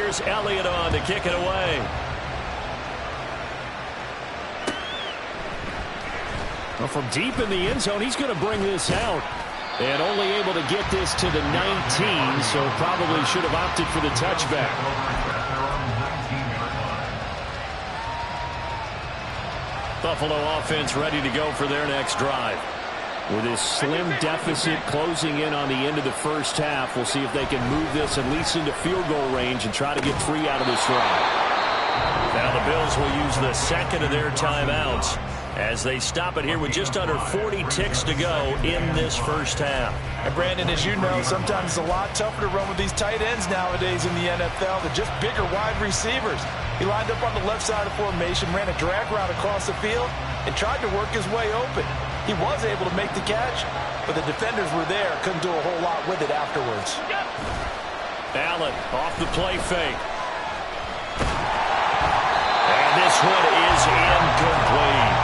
Here's Elliott on to kick it away. Well, from deep in the end zone, he's going to bring this out. And only able to get this to the 19, so probably should have opted for the touchback. Buffalo offense ready to go for their next drive. With this slim deficit closing in on the end of the first half, we'll see if they can move this at least into field goal range and try to get 3 out of this drive. Now the Bills will use the second of their timeouts as they stop it here with just under 40 ticks to go in this first half. And Brandon, as you know, sometimes it's a lot tougher to run with these tight ends nowadays in the NFL than just bigger wide receivers. He lined up on the left side of formation, ran a drag route across the field, and tried to work his way open. He was able to make the catch, but the defenders were there, couldn't do a whole lot with it afterwards. Allen off the play fake. And this one is incomplete.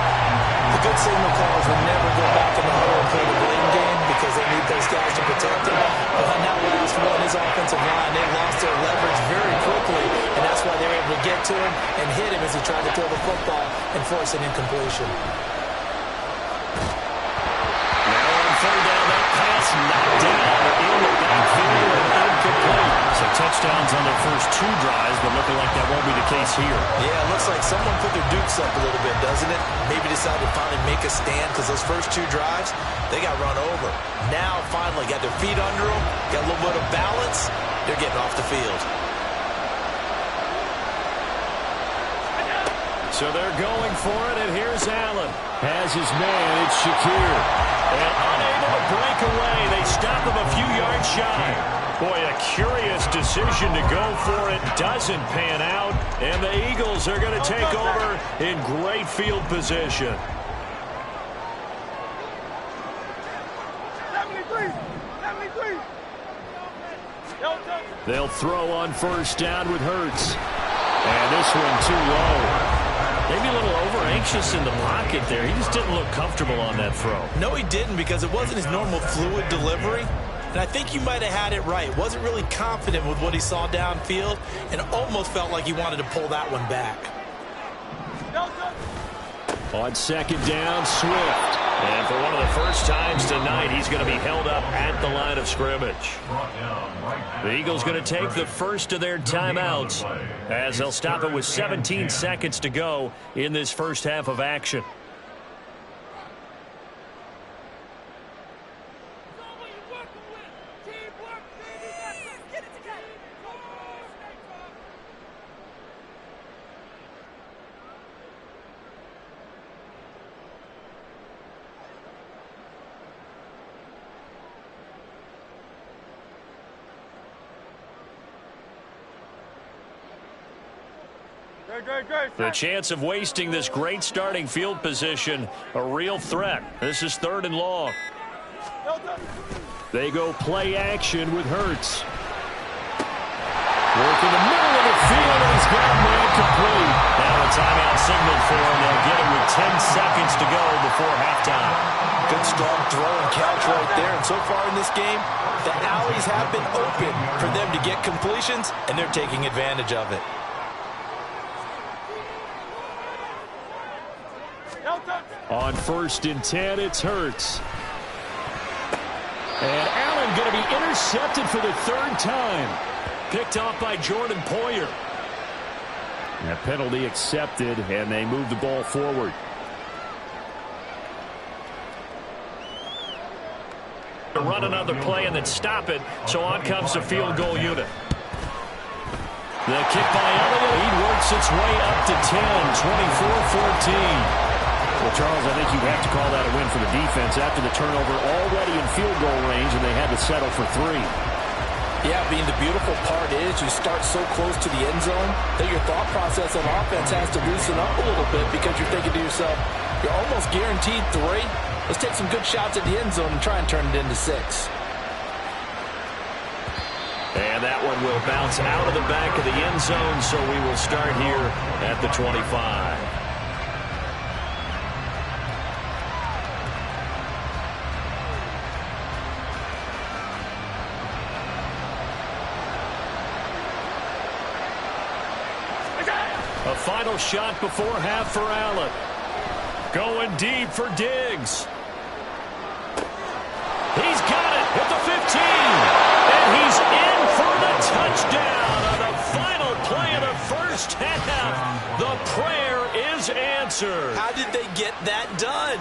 The good signal calls will never go back in the huddle and play the blame game because they need those guys to protect him. But on that last one, his offensive line, they lost their leverage very quickly, and that's why they were able to get to him and hit him as he tried to throw the football and force an incompletion. Now on third down, that pass knocked down in the backfield and incomplete. So touchdowns on their first 2 drives, but looking like that won't be the case here. Yeah, it looks like someone put their dukes up a little bit, doesn't it? Maybe decided to finally make a stand because those first 2 drives, they got run over. Now, finally, got their feet under them, got a little bit of balance. They're getting off the field. So they're going for it, and here's Allen. Has his man, it's Shakir. And unable to break away, they stop him a few yards shy. Boy, a curious decision to go for it. Doesn't pan out, and the Eagles are going to take over in great field position. 73. They'll throw on first down with Hurts. And this one too low. Maybe a little over-anxious in the pocket there. He just didn't look comfortable on that throw. No, he didn't, because it wasn't his normal fluid delivery. And I think you might have had it right. Wasn't really confident with what he saw downfield and almost felt like he wanted to pull that one back. On second down, Swift. And for one of the first times tonight, he's going to be held up at the line of scrimmage. The Eagles going to take the first of their timeouts as they'll stop it with 17 seconds to go in this first half of action. The chance of wasting this great starting field position, a real threat. This is 3rd and long. They go play action with Hurts. Work in the middle of the field, and he's got man complete. Now a timeout signal for him. They'll get it with 10 seconds to go before halftime. Good strong throw and catch right there. And so far in this game, the alleys have been open for them to get completions, and they're taking advantage of it. On 1st and 10, it's Hurts. And Allen going to be intercepted for the 3rd time. Picked off by Jordan Poyer. That penalty accepted, and they move the ball forward. To run another play and then stop it, so on comes the field goal unit. The kick by Elliott. He works its way up to 10, 24-14. Well, Charles, I think you have to call that a win for the defense after the turnover already in field goal range, and they had to settle for 3. Yeah, the beautiful part is you start so close to the end zone that your thought process on offense has to loosen up a little bit because you're thinking to yourself, you're almost guaranteed 3. Let's take some good shots at the end zone and try and turn it into 6. And that one will bounce out of the back of the end zone, so we will start here at the 25. final shot before half for Allen. Going deep for Diggs. He's got it at the 15. And he's in for the touchdown on the final play of the first half. The prayer is answered. How did they get that done?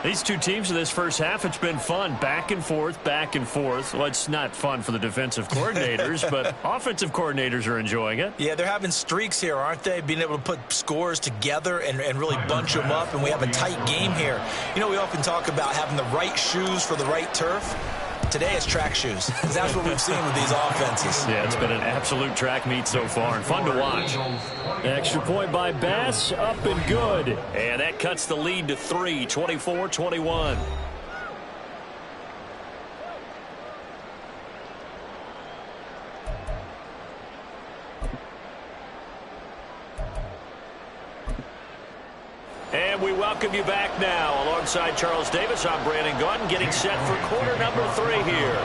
These two teams in this first half, it's been fun. Back and forth, back and forth. Well, it's not fun for the defensive coordinators, but offensive coordinators are enjoying it. Yeah, they're having streaks here, aren't they? Being able to put scores together and really bunch them up, and we have a tight game here. You know, we often talk about having the right shoes for the right turf. Today it's track shoes, because that's what we've seen with these offenses. Yeah, it's been an absolute track meet so far, and fun to watch. Extra point by Bass, up and good. And that cuts the lead to 3, 24-21. And we welcome you back now. Alongside Charles Davis, I'm Brandon Gaudin, getting set for quarter number 3 here.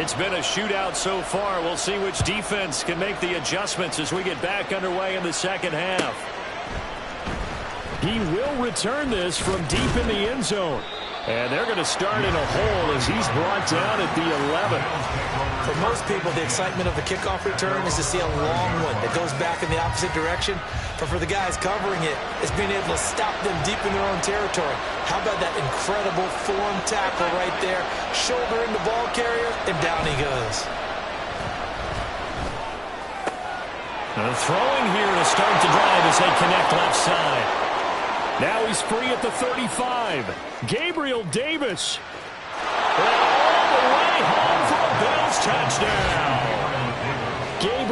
It's been a shootout so far. We'll see which defense can make the adjustments as we get back underway in the second half. He will return this from deep in the end zone. And they're going to start in a hole as he's brought down at the 11. For most people, the excitement of the kickoff return is to see a long one that goes back in the opposite direction. But for the guys covering it, it's being able to stop them deep in their own territory. How about that incredible form tackle right there? Shoulder in the ball carrier, and down he goes. Now throwing here to start the drive as they connect left side. Now he's free at the 35. Gabriel Davis. And all the way home for a Bills touchdown. Gabriel